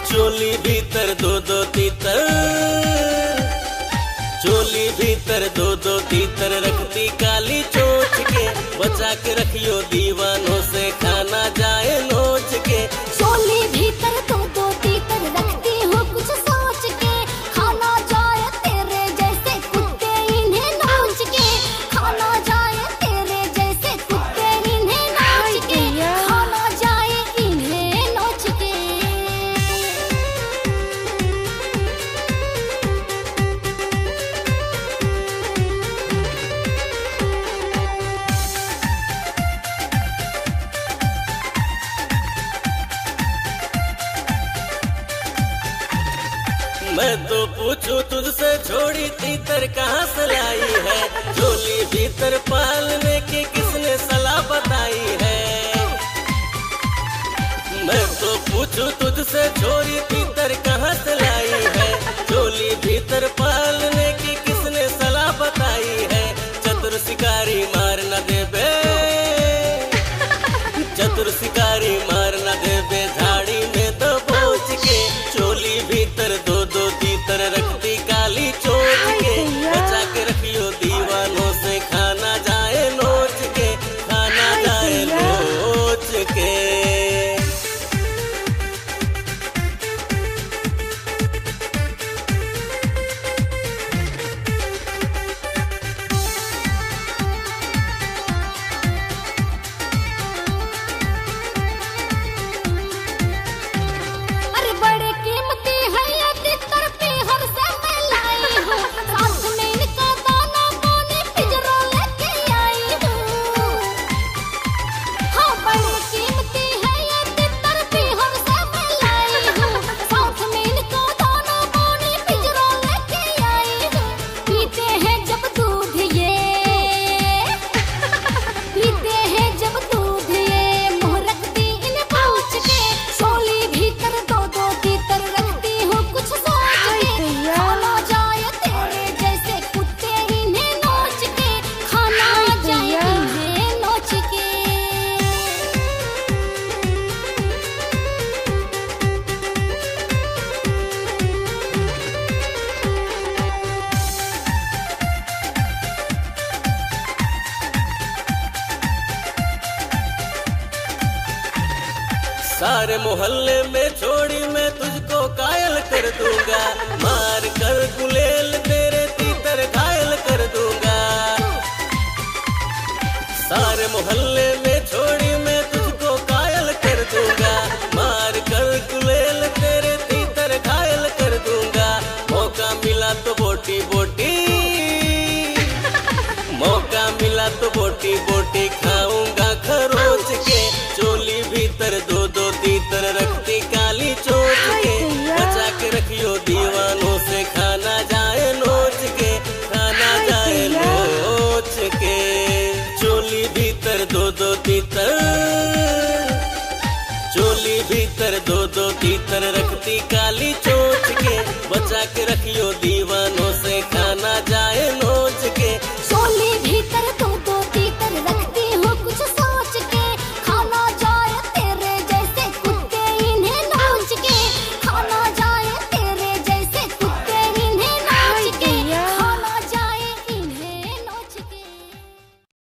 चोली भीतर दो दो तीतर, चोली भीतर दो दो तीतर रखती काली चोच के, बचा के रखियो दीवानों से खाना जाए नोच के। चोली भीतर दो दो तीतर रखती हूँ कुछ सोच के, खाना जाए तेरे जैसे कुत्ते इन्हें नोच के, खाना जाए तेरे जैसे कुत्ते इन्हें नोच के, खाना जाए इन्हें नोच के। मैं तो पूछूं तुझसे छोड़ी तीतर कहाँ से लाई है, चोली भीतर पालने की किसने सलाह बताई है। मैं तो पूछूं तुझसे छोड़ी तीतर कहाँ से लाई है, चोली भीतर पालने की किसने सलाह बताई है। चतुर शिकारी मार न देबे, चतुर शिकारी मार न देबे झाड़ी में दबोच के। चोली भीतर दो दो तीतर रखती काली चोच के, बचा के रखियो दीवानों से खाना जाए नोच के, खाना जाए नोच के। अरे बड़े कीमती है ये तीतर पीहर से मैं लाई हूँ, साथ में इनका दाना पानी पिंजरा लेके आई हूँ। हाँ बड़े कीमती है ये तीतर पीहर से मैं लाई हूँ, साथ में इनका दाना पानी पिंजरा लेके आई हूँ। पीते हैं जब दूध ये, पीते हैं जब दूध ये, मुँह रखती इन्हें पूछ के। चोली भीतर दो दो तीतर रखती हूँ कुछ सोच के, खाना जाए तेरे जैसे कुत्ते इन्हें नोच के, खाना जाए इन्हें नोच के। सारे मोहल्ले में छोड़ी मैं तुझको कायल कर दूंगा, मार कर गुलेल तेरे तीतर घायल कर दूंगा। सारे मोहल्ले में